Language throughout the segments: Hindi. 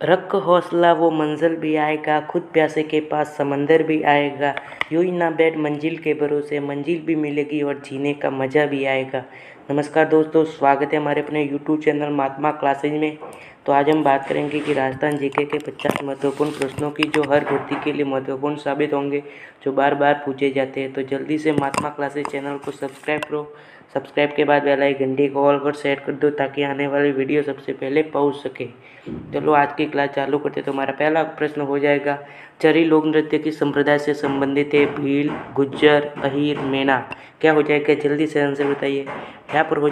रख हौसला वो मंजिल भी आएगा, खुद प्यासे के पास समंदर भी आएगा। यूं ही ना बैठ मंजिल के भरोसे, मंजिल भी मिलेगी और जीने का मज़ा भी आएगा। नमस्कार दोस्तों, स्वागत है हमारे अपने यूट्यूब चैनल महात्मा क्लासेज में। तो आज हम बात करेंगे कि राजस्थान जीके के 50 महत्वपूर्ण प्रश्नों की जो हर भर्ती के लिए महत्वपूर्ण साबित होंगे, जो बार बार पूछे जाते हैं। तो जल्दी से महात्मा क्लासेज चैनल को सब्सक्राइब करो। सब्सक्राइब के बाद बेल आइकन घंटी को ऑल पर सेट कर दो ताकि आने वाली वीडियो सबसे पहले पहुंच सके। चलो आज की क्लास चालू करते। तो हमारा पहला प्रश्न हो जाएगा, चरी लोक नृत्य किस संप्रदाय से संबंधित है? भील, गुज्जर, अहीर, मेना। क्या हो जाएगा? जल्दी से आंसर बताइए। यहाँ पर हो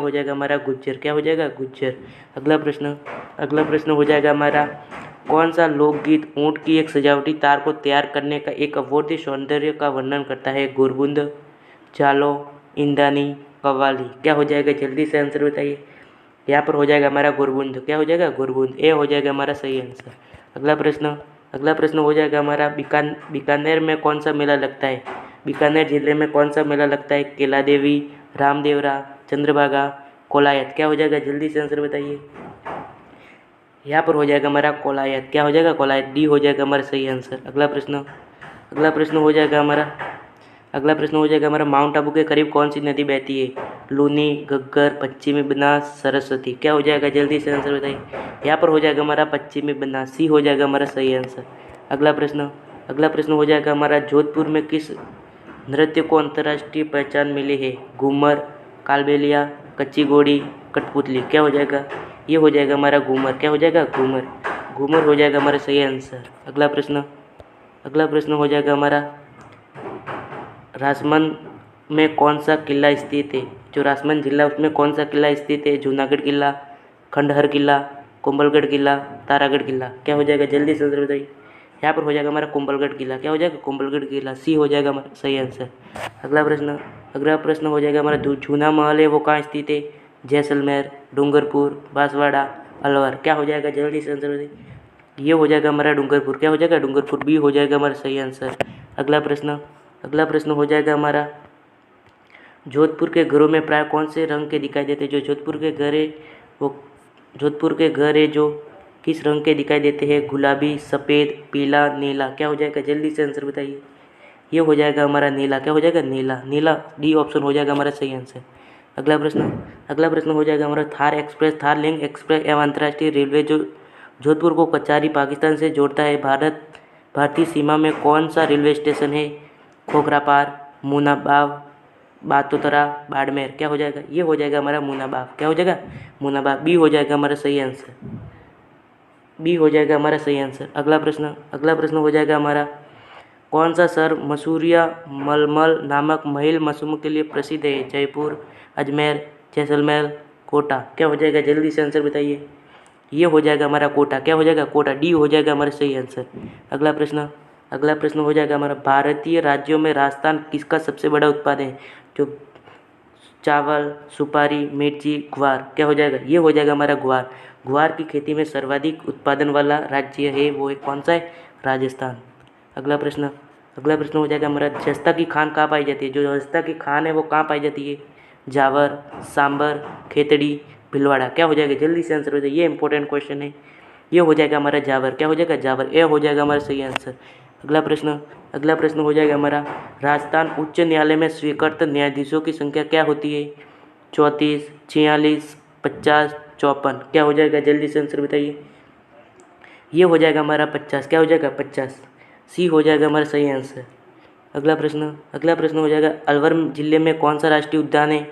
जाएगा हमारा गुज्जर। क्या हो जाएगा? गुज्जर। अगला प्रश्न हो जाएगा हमारा, कौन सा लोकगीत ऊँट की एक सजावटी तार को तैयार करने का एक अवरोधी सौंदर्य का वर्णन करता है? गुरबुंद, जालो, इंद्रानी, कव्वाली। क्या हो जाएगा? जल्दी से आंसर बताइए। यहाँ पर हो जाएगा हमारा गुरबुंद। क्या हो जाएगा? गुरबुंद। ए हो जाएगा हमारा सही आंसर। अगला प्रश्न हो जाएगा हमारा, बीकानेर में कौन सा मेला लगता है? बीकानेर जिले में कौन सा मेला लगता है? केला देवी, रामदेवरा, चंद्रभागा, कोलायत। क्या हो जाएगा? जल्दी से आंसर बताइए। यहाँ पर हो जाएगा हमारा कोलायत। क्या हो जाएगा? कोलायत। डी हो जाएगा हमारा सही आंसर। अगला प्रश्न हो जाएगा हमारा, माउंट आबू के करीब कौन सी नदी बहती है? लूनी, घग्गर, पश्चिमी बनास, सरस्वती। क्या हो जाएगा? जल्दी से आंसर बताइए। यहाँ पर हो जाएगा हमारा पश्चिमी बनास। सी हो जाएगा हमारा सही आंसर। अगला प्रश्न हो जाएगा हमारा, जोधपुर में किस नृत्य को अंतर्राष्ट्रीय पहचान मिली है? घूमर, कालबेलिया, कच्ची घोड़ी, कठपुतली। क्या हो जाएगा? ये हो जाएगा हमारा घूमर। क्या हो जाएगा? घूमर हो जाएगा हमारा सही आंसर। अगला प्रश्न हो जाएगा हमारा, राजमंद में कौन सा किला स्थित है? जो राजमंद जिला उसमें कौन सा किला स्थित है? जूनागढ़ किला, खंडहर किला, कुंभलगढ़ किला, तारागढ़ किला। क्या हो जाएगा? जल्दी से आंसर बताइए। यहाँ पर हो जाएगा हमारा कुंभलगढ़ किला। क्या हो जाएगा? कुंभलगढ़ किला। सी हो जाएगा हमारा सही आंसर। अगला प्रश्न हो जाएगा हमारा, जूना महल है वो कहाँ स्थित है? जैसलमेर, डूंगरपुर, बांसवाड़ा, अलवर। क्या हो जाएगा? जल्दी से आंसर बताइए। ये हो जाएगा हमारा डूंगरपुर। क्या हो जाएगा? डूंगरपुर। बी हो जाएगा हमारा सही आंसर। अगला प्रश्न हो जाएगा हमारा, जोधपुर के घरों में प्राय कौन से रंग के दिखाई देते हैं? जो जोधपुर के घर है जो किस रंग के दिखाई देते हैं? गुलाबी, सफ़ेद, पीला, नीला। क्या हो जाएगा? जल्दी से आंसर बताइए। ये हो जाएगा हमारा नीला। क्या हो जाएगा? नीला। डी ऑप्शन हो जाएगा हमारा सही आंसर। अगला प्रश्न हो जाएगा हमारा, थार लिंक एक्सप्रेस एवं अंतर्राष्ट्रीय रेलवे जो जोधपुर को कचारी पाकिस्तान से जोड़ता है, भारतीय सीमा में कौन सा रेलवे स्टेशन है? खोखरापार, मुनाबाव, बातोतरा, बाड़मेर। क्या हो जाएगा? ये हो जाएगा हमारा मुनाबाव। क्या हो जाएगा? मुनाबाव। बी हो जाएगा हमारा सही आंसर। अगला प्रश्न हो जाएगा हमारा, कौन सा शहर मसूरिया मलमल नामक महिल मशरूम के लिए प्रसिद्ध है? जयपुर, अजमेर, जैसलमेर, कोटा। क्या हो जाएगा? जल्दी से आंसर बताइए। ये हो जाएगा हमारा कोटा। क्या हो जाएगा? कोटा। डी हो जाएगा हमारा सही आंसर। अगला प्रश्न हो जाएगा हमारा, भारतीय राज्यों में राजस्थान किसका सबसे बड़ा उत्पादन है? जो चावल, सुपारी, मिर्ची, ग्वार। क्या हो जाएगा? ये हो जाएगा हमारा ग्वार की खेती में सर्वाधिक उत्पादन वाला राज्य है वो एक कौन सा है? राजस्थान। अगला प्रश्न हो जाएगा हमारा, जस्ता की खान कहाँ पाई जाती है? जो जस्ता की खान है वो कहाँ पाई जाती है? जावर, सांबर, खेतड़ी, भिलवाड़ा। क्या हो जाएगा? जल्दी से आंसर बताइए। ये इंपॉर्टेंट क्वेश्चन है। ये हो जाएगा हमारा जावर। क्या हो जाएगा? जावर। ए हो जाएगा हमारा सही आंसर। अगला प्रश्न हो जाएगा हमारा, राजस्थान उच्च न्यायालय में स्वीकृत न्यायाधीशों की संख्या क्या होती है? 34, 46, 50, 54। क्या हो जाएगा? जल्दी से आंसर बताइए। ये हो जाएगा हमारा 50। क्या हो जाएगा? 50। सी हो जाएगा हमारा सही आंसर। अगला प्रश्न हो जाएगा, अलवर जिले में कौन सा राष्ट्रीय उद्यान है?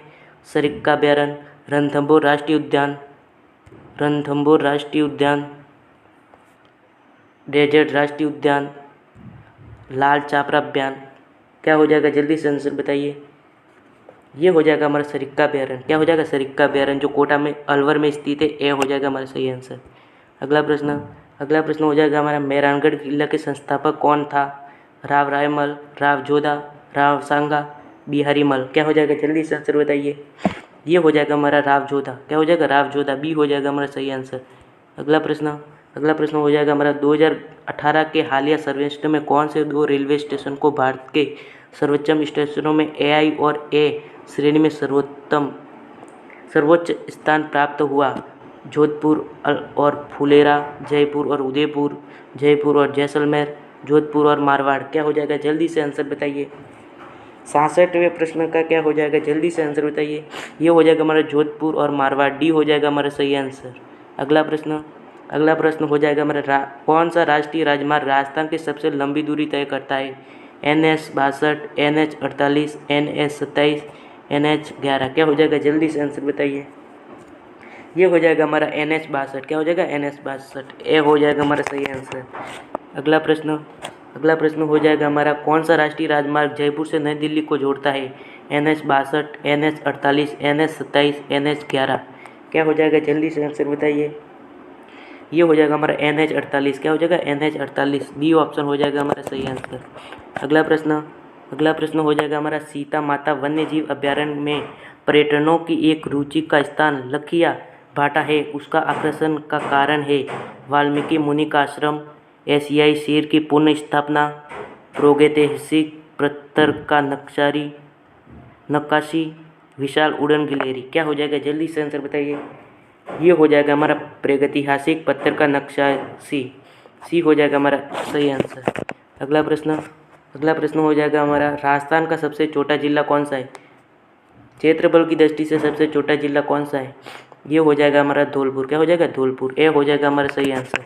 सरिस्का अभयारण्य, रणथंभौर राष्ट्रीय उद्यान, डेजर्ट राष्ट्रीय उद्यान, लाल चापरा अभ्यान। क्या हो जाएगा? जल्दी से आंसर बताइए। ये हो जाएगा हमारा सरिस्का अभयारण्य। क्या हो जाएगा? सरिस्का अभयारण्य जो कोटा में अलवर में स्थित है। ए हो जाएगा हमारा सही आंसर। अगला प्रश्न हो जाएगा हमारा, मेहरानगढ़ किला के संस्थापक कौन था? राव रायमल, राव जोधा, राव सांगा, बिहारी मल। क्या हो जाएगा? जल्दी से आंसर बताइए। ये हो जाएगा हमारा राव जोधा। क्या हो जाएगा? राव जोधा। बी हो जाएगा हमारा सही आंसर। अगला प्रश्न हो जाएगा हमारा, 2018 के हालिया सर्वेक्षण में कौन से 2 रेलवे स्टेशन को भारत के सर्वोच्च स्टेशनों में AI और A श्रेणी में सर्वोच्च स्थान प्राप्त हुआ? जोधपुर और फुलेरा, जयपुर और उदयपुर, जयपुर और जैसलमेर, जोधपुर और मारवाड़। क्या हो जाएगा, जल्दी से आंसर बताइए। 66वें प्रश्न का क्या हो जाएगा, जल्दी से आंसर बताइए। ये हो जाएगा हमारा जोधपुर और मारवाड़, डी हो जाएगा हमारा सही आंसर। अगला प्रश्न हो जाएगा हमारा कौन सा राष्ट्रीय राजमार्ग राजस्थान की सबसे लंबी दूरी तय करता है। NH62, NH48, NH27, NH11। क्या हो जाएगा, जल्दी से आंसर बताइए। ये हो जाएगा हमारा NH62। क्या हो जाएगा, NH62, ए हो जाएगा हमारा सही आंसर। अगला प्रश्न हो जाएगा हमारा कौन सा राष्ट्रीय राजमार्ग जयपुर से नई दिल्ली को जोड़ता है। NH62, NH48, NH27, NH11। क्या हो जाएगा, जल्दी से आंसर बताइए। ये हो जाएगा हमारा NH48। क्या हो जाएगा, NH48, बी ऑप्शन हो जाएगा हमारा सही आंसर। अगला प्रश्न हो जाएगा हमारा सीता माता वन्य जीव अभ्यारण्य में पर्यटकों की एक रुचि का स्थान लखिया भाटा है। उसका आकर्षण का कारण है वाल्मीकि मुनि का आश्रम, एशियाई शेर की पुनः स्थापना, प्रागैतिहासिक पत्थर का नक्काशी, विशाल उड़न गिलहरी। क्या हो जाएगा, जल्दी से आंसर बताइए। ये हो जाएगा हमारा प्रागैतिहासिक पत्थर का नक्काशी, सी हो जाएगा हमारा सही आंसर। अगला प्रश्न हो जाएगा हमारा राजस्थान का सबसे छोटा जिला कौन सा है। क्षेत्रफल की दृष्टि से सबसे छोटा जिला कौन सा है। ये हो जाएगा हमारा धौलपुर। क्या हो जाएगा, धौलपुर, ए हो जाएगा हमारा सही आंसर।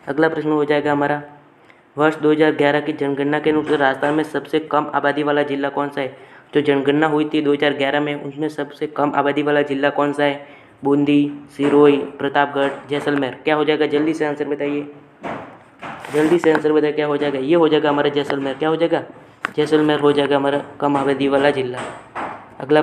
अगला प्रश्न हो जाएगा हमारा वर्ष 2011 की जनगणना के अनुसार राजस्थान में सबसे कम आबादी वाला जिला कौन सा है। जो जनगणना हुई थी 2011 में, उसमें सबसे कम आबादी वाला जिला कौन सा है। बूंदी, सिरोही, प्रतापगढ़, जैसलमेर। क्या हो जाएगा, जल्दी से आंसर बताइए। जल्दी से आंसर बताइए, क्या हो जाएगा। ये हो जाएगा हमारा जैसलमेर। क्या हो जाएगा, जैसलमेर हो जाएगा हमारा कम आबादी वाला जिला। अगला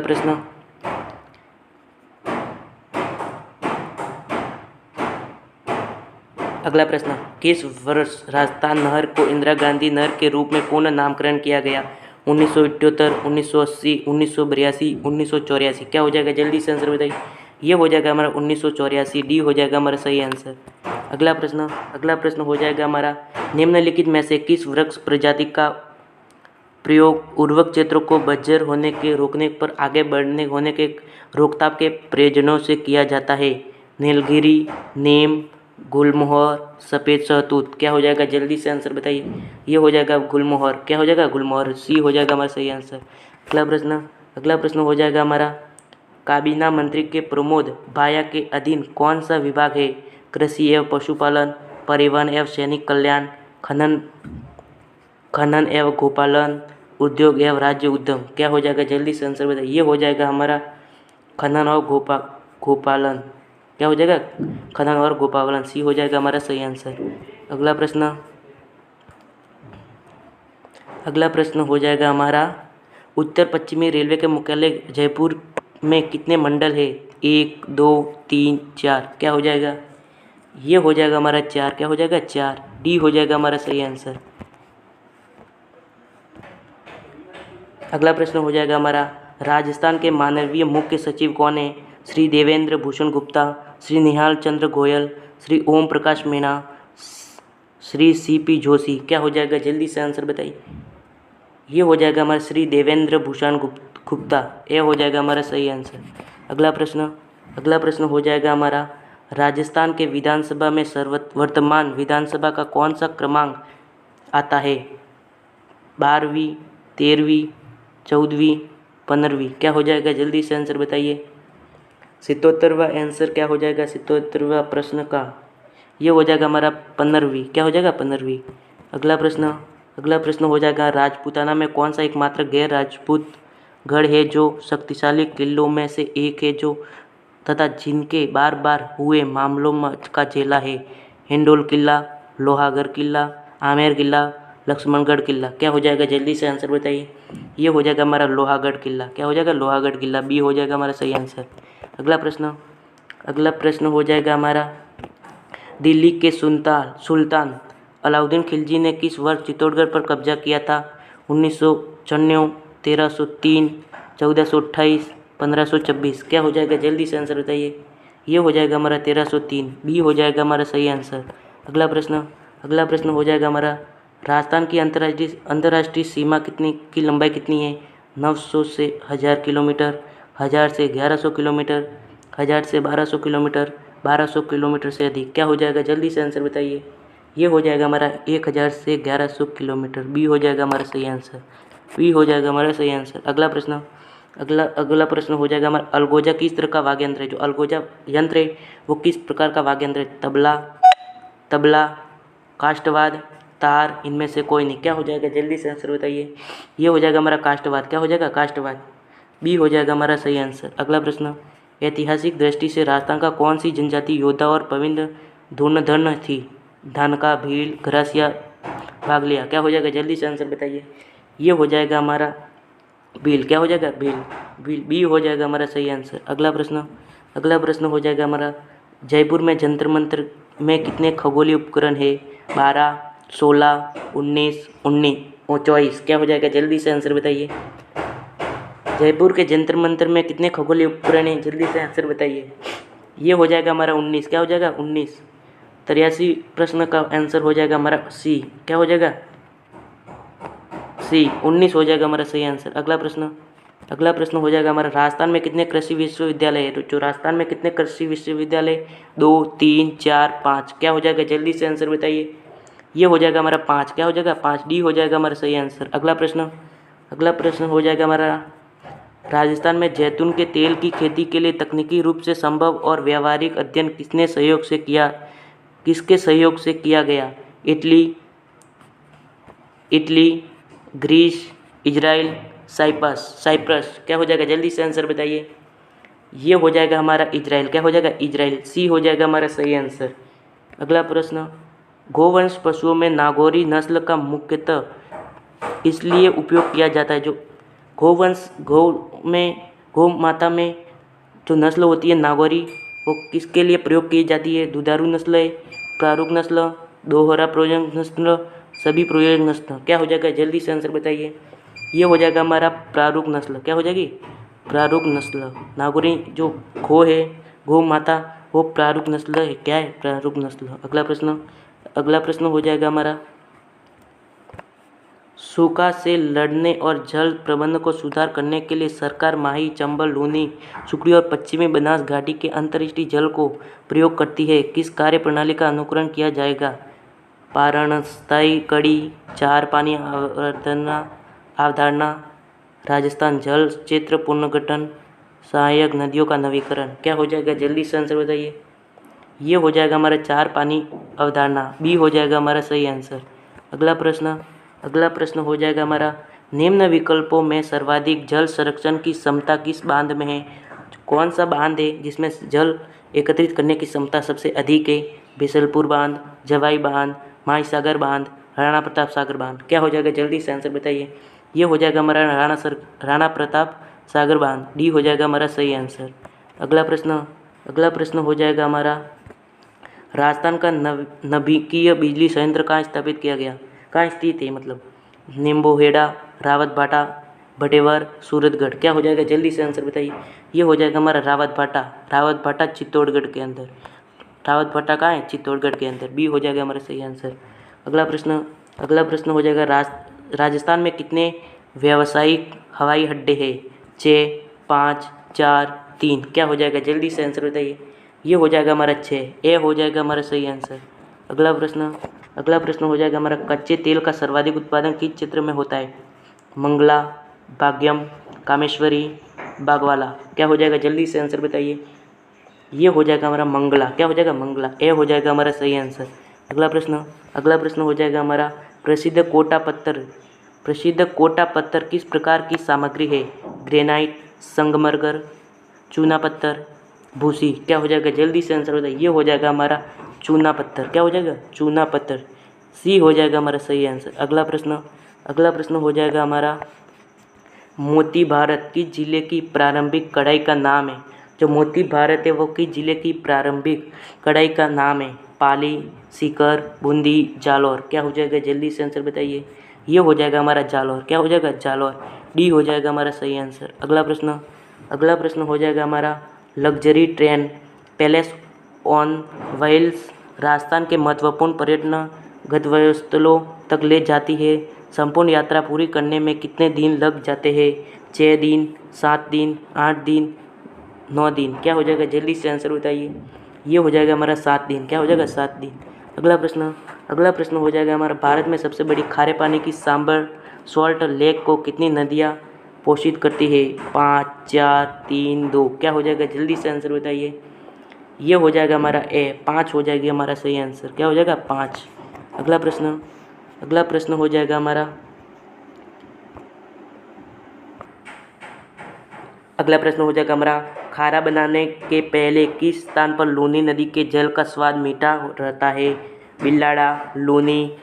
प्रश्न किस वर्ष राजस्थान नहर को इंदिरा गांधी नहर के रूप में पुनः नामकरण किया गया। 1978, 1980, 1982, 1984। क्या हो जाएगा, जल्दी से आंसर बताइए। ये हो जाएगा हमारा 1984, डी हो जाएगा हमारा सही आंसर। अगला प्रश्न हो जाएगा हमारा निम्नलिखित में से किस वृक्ष प्रजाति का प्रयोग उर्वरक क्षेत्रों को बंजर होने के रोकने पर आगे बढ़ने होने के रोकथाम के प्रयोजनों से किया जाता है। नीलगिरी, नीम, गुलमोहर, सफ़ेद शहतूत। क्या हो जाएगा, जल्दी से आंसर बताइए। ये हो जाएगा गुलमोहर। क्या हो जाएगा, गुलमोहर, सी हो जाएगा हमारा सही आंसर। अगला प्रश्न हो जाएगा हमारा काबीना मंत्री के प्रमोद भाया के अधीन कौन सा विभाग है। कृषि एवं पशुपालन, परिवहन एवं सैनिक कल्याण, खनन एवं गोपालन, उद्योग एवं राज्य उद्यम। क्या हो जाएगा, जल्दी से आंसर बताइए। ये हो जाएगा हमारा खनन और गोपालन। क्या हो जाएगा, खनन और गोपालन, सी हो जाएगा हमारा सही आंसर। अगला प्रश्न हो जाएगा हमारा उत्तर पश्चिमी रेलवे के मुख्यालय जयपुर में कितने मंडल है। 1, 2, 3, 4। क्या हो जाएगा, ये हो जाएगा हमारा 4। क्या हो जाएगा, 4, डी हो जाएगा हमारा सही आंसर। अगला प्रश्न हो जाएगा हमारा राजस्थान के माननीय मुख्य सचिव कौन है। श्री देवेंद्र भूषण गुप्ता, श्री निहाल चंद्र गोयल, श्री ओम प्रकाश मीणा, श्री CP जोशी। क्या हो जाएगा, जल्दी से आंसर बताइए। ये हो जाएगा हमारा श्री देवेंद्र भूषण गुप्ता, ये हो जाएगा हमारा सही आंसर। अगला प्रश्न हो जाएगा हमारा राजस्थान के विधानसभा में वर्तमान विधानसभा का कौन सा क्रमांक आता है। 12वीं, 13वीं, 14वीं, 15वीं। क्या हो जाएगा, जल्दी से आंसर बताइए। 77वां आंसर क्या हो जाएगा 77वां प्रश्न का, ये हो जाएगा हमारा 15वीं। क्या हो जाएगा, 15वीं। अगला प्रश्न हो जाएगा राजपूताना में कौन सा एकमात्र गैर राजपूत गढ़ है जो शक्तिशाली किलों में से एक है जो तथा जिनके बार बार हुए मामलों का झेला है। हिंडोल किला, लोहागढ़ किला, आमेर किला, लक्ष्मणगढ़ किला। क्या हो जाएगा, जल्दी से आंसर बताइए। ये हो जाएगा हमारा लोहागढ़ किला। क्या हो जाएगा, लोहागढ़ किला, बी हो जाएगा हमारा सही आंसर। अगला प्रश्न हो जाएगा हमारा दिल्ली के सुल्तान अलाउद्दीन खिलजी ने किस वर्ष चित्तौड़गढ़ पर कब्जा किया था। 1994, 1303, 1428, 1526। क्या हो जाएगा, जल्दी से आंसर बताइए। ये हो जाएगा हमारा 1303, बी हो जाएगा हमारा सही आंसर। अगला प्रश्न हो जाएगा हमारा राजस्थान की अंतर्राष्ट्रीय सीमा की लंबाई कितनी है। 900 से 1000 किलोमीटर, 1000 से 1100 किलोमीटर, 1000 से 1200 किलोमीटर, 1200 किलोमीटर से अधिक। क्या हो जाएगा, जल्दी से आंसर बताइए। ये हो जाएगा हमारा 1000 से 1100 किलोमीटर। बी हो जाएगा हमारा सही आंसर। बी हो जाएगा हमारा सही आंसर। अगला प्रश्न हो जाएगा हमारा, अलगोजा किस तरह का वाद्य यंत्र है। जो अलगोजा यंत्र है वो किस प्रकार का वाद्य यंत्र है। तबला, काष्ठवाद, तार, इनमें से कोई नहीं। क्या हो जाएगा, जल्दी से आंसर बताइए। ये हो जाएगा हमारा काष्ठवाद। क्या हो जाएगा, काष्ठवाद। बी हो जाएगा हमारा सही आंसर। अगला प्रश्न, ऐतिहासिक दृष्टि से राजस्थान का कौन सी जनजाति योद्धा और प्रवीण धनुर्धर थी। धानका, भील, घरासिया, भागलिया। क्या हो जाएगा, जल्दी से आंसर बताइए। ये हो जाएगा हमारा भील। क्या हो जाएगा, भील। बी हो जाएगा हमारा सही आंसर। अगला प्रश्न हो जाएगा हमारा, जयपुर में जंतर मंतर में कितने खगोलीय उपकरण है। 12, 16, 19 और 24। क्या हो जाएगा, जल्दी से आंसर बताइए। जयपुर के जंतर मंतर में कितने खगोलीय उपकरण हैं, जल्दी से आंसर बताइए। ये हो जाएगा हमारा 19। क्या हो जाएगा, 19। 83 प्रश्न का आंसर हो जाएगा हमारा सी। क्या हो जाएगा, सी। 19 हो जाएगा हमारा सही आंसर। अगला प्रश्न हो जाएगा हमारा, राजस्थान में कितने कृषि विश्वविद्यालय है। तो जो राजस्थान में कितने कृषि विश्वविद्यालय, 2, 3, 4, 5। क्या हो जाएगा, जल्दी से आंसर बताइए। ये हो जाएगा हमारा 5। क्या हो जाएगा, 5। डी हो जाएगा हमारा सही आंसर। अगला प्रश्न हो जाएगा हमारा, राजस्थान में जैतून के तेल की खेती के लिए तकनीकी रूप से संभव और व्यावहारिक अध्ययन किसके सहयोग से किया गया। Italy, Greece, Israel, Cyprus. क्या हो जाएगा, जल्दी से आंसर बताइए। ये हो जाएगा हमारा इजराइल। क्या हो जाएगा, इजराइल। सी हो जाएगा हमारा सही आंसर। अगला प्रश्न, गोवंश पशुओं में नागौरी नस्ल का मुख्यतः इसलिए उपयोग किया जाता है। जो गौ माता में जो नस्ल होती है नागौरी, वो किसके लिए प्रयोग की जाती है। दुधारू नस्ल है, प्रारूप नस्ल, दोहरा प्रयोजन नस्ल, सभी प्रयोजन नस्ल। क्या हो जाएगा, जल्दी से आंसर बताइए। ये हो जाएगा हमारा प्रारूप नस्ल। क्या हो जाएगी, प्रारूप नस्ल। नागौरी जो गौ माता, वो प्रारूप नस्ल है। क्या है, प्रारूप नस्ल। अगला प्रश्न हो जाएगा हमारा, सूखा से लड़ने और जल प्रबंधन को सुधार करने के लिए सरकार माही, चंबल, लूनी, सुकड़ी और पश्चिमी बनास घाटी के अंतर्राष्ट्रीय जल को प्रयोग करती है। किस कार्य प्रणाली का अनुकरण किया जाएगा। पारणस्थायी कड़ी, चार पानी अवधारणा, राजस्थान जल क्षेत्र पुनर्गठन, सहायक नदियों का नवीकरण। क्या हो जाएगा, जल्दी से आंसर बताइए। ये हो जाएगा हमारा चार पानी अवधारणा। बी हो जाएगा हमारा सही आंसर। अगला प्रश्न हो जाएगा हमारा, निम्न विकल्पों में सर्वाधिक जल संरक्षण की क्षमता किस बांध में है। कौन सा बांध है जिसमें जल एकत्रित करने की क्षमता सबसे अधिक है। बिसलपुर बांध, जवाई बांध, माहीसागर बांध, राणा प्रताप सागर बांध। क्या हो जाएगा, जल्दी से आंसर बताइए। ये हो जाएगा हमारा राणा प्रताप सागर बांध। डी हो जाएगा हमारा सही आंसर। अगला प्रश्न हो जाएगा हमारा, राजस्थान का नभिकीय बिजली संयंत्र कहाँ स्थापित किया गया, कहाँ स्थित है मतलब। निम्बोहेड़ा, रावतभाटा, भटेवर, सूरतगढ़। क्या हो जाएगा, जल्दी से आंसर बताइए। ये हो जाएगा हमारा रावतभाटा चित्तौड़गढ़ के अंदर। रावतभाटा कहाँ है, चित्तौड़गढ़ के अंदर। बी हो जाएगा हमारा सही आंसर। अगला प्रश्न हो जाएगा, राजस्थान में कितने व्यावसायिक हवाई अड्डे हैं। 6, 5, 4, 3। क्या हो जाएगा, जल्दी से आंसर बताइए। ये हो जाएगा हमारा 6। ए हो जाएगा हमारा सही आंसर। अगला प्रश्न हो जाएगा हमारा, कच्चे तेल का सर्वाधिक उत्पादन किस क्षेत्र में होता है। मंगला, भाग्यम, कामेश्वरी, बागवाला। क्या हो जाएगा, जल्दी से आंसर बताइए। ये हो जाएगा हमारा मंगला। क्या हो जाएगा, मंगला। ए हो जाएगा हमारा सही आंसर। अगला प्रश्न हो जाएगा हमारा, प्रसिद्ध कोटा पत्थर किस प्रकार की सामग्री है। ग्रेनाइट, संगमरमर, चूना पत्थर, भूसी। क्या हो जाएगा, जल्दी से आंसर बताइए। ये हो जाएगा हमारा चूना पत्थर। क्या हो जाएगा, चूना पत्थर। सी हो जाएगा हमारा सही आंसर। अगला प्रश्न हो जाएगा हमारा, मोती भारत किस जिले की प्रारंभिक कढ़ाई का नाम है। जो मोती भारत है वो किस जिले की प्रारंभिक कढ़ाई का नाम है। पाली, सीकर, बूंदी, जालौर। क्या हो जाएगा, जल्दी से आंसर बताइए। ये हो जाएगा हमारा जालौर। क्या हो जाएगा, जालौर। डी हो जाएगा हमारा सही आंसर। अगला प्रश्न हो जाएगा हमारा, luxury train palace on wheels Rajasthan के महत्वपूर्ण पर्यटन गंतव्यस्थलों तक ले जाती है। संपूर्ण यात्रा पूरी करने में कितने दिन लग जाते हैं। 6 दिन, 7 दिन, 8 दिन, 9 दिन। क्या हो जाएगा, जल्दी से आंसर बताइए। ये हो जाएगा हमारा 7 दिन। क्या हो जाएगा, 7 दिन। अगला प्रश्न हो जाएगा हमारा, भारत में सबसे बड़ी खारे पानी की सांबर सॉल्ट लेक को कितनी नदियाँ पोषित करती है? 5, 4, 3, 2। क्या हो जाएगा, जल्दी से आंसर बताइए। ये हो जाएगा हमारा ए, 5 हो जाएगी हमारा सही आंसर। क्या हो जाएगा, 5। अगला प्रश्न हो जाएगा हमारा, खारा बनाने के पहले किस स्थान पर लूनी नदी के जल का स्वाद मीठा रहता है? बिल्लाड़ा, लूनी,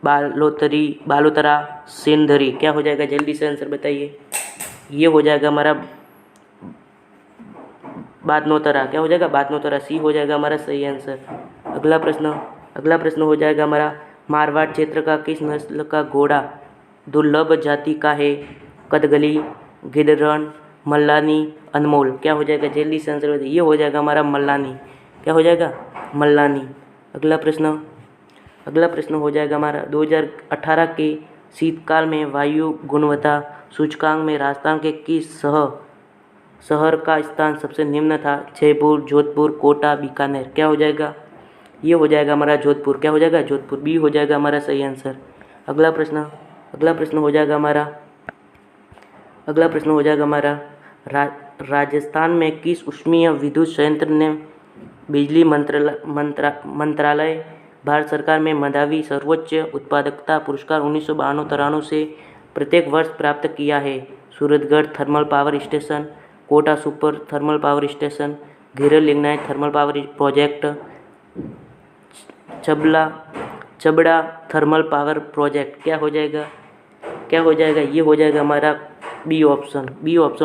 बालोतरा, सिंधरी। क्या हो जाएगा, जल्दी से आंसर बताइए। ये हो जाएगा हमारा बातनोतरा। क्या हो जाएगा, बातनोतरा। सी हो जाएगा हमारा सही आंसर। अगला प्रश्न हो जाएगा हमारा, मारवाड़ क्षेत्र का किस नस्ल का घोड़ा दुर्लभ जाति का है? कदगली, गिद्धरण, मल्लानी, अनमोल। क्या हो जाएगा, जल्दी से आंसर बताइए। ये हो जाएगा हमारा मल्लानी। क्या हो जाएगा, मल्लानी। अगला प्रश्न हो जाएगा हमारा, 2018 के शीतकाल में वायु गुणवत्ता सूचकांक में राजस्थान के किस शहर का स्थान सबसे निम्न था? जयपुर, जोधपुर, कोटा, बीकानेर। क्या हो जाएगा, ये हो जाएगा हमारा जोधपुर। क्या हो जाएगा, जोधपुर। बी हो जाएगा हमारा सही आंसर। अगला प्रश्न हो जाएगा हमारा, राजस्थान में किस ऊष्मीय विद्युत संयंत्र ने बिजली मंत्रालय भारत सरकार में मेधावी सर्वोच्च उत्पादकता पुरस्कार 1992-93 से प्रत्येक वर्ष प्राप्त किया है? Suratgarh thermal power station, Kota super thermal power station, Giral lignite thermal power project, Chhabra thermal power project. क्या हो जाएगा, ये हो जाएगा हमारा बी ऑप्शन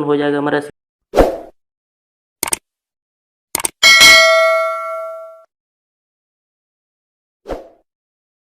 हो जाएगा हमारा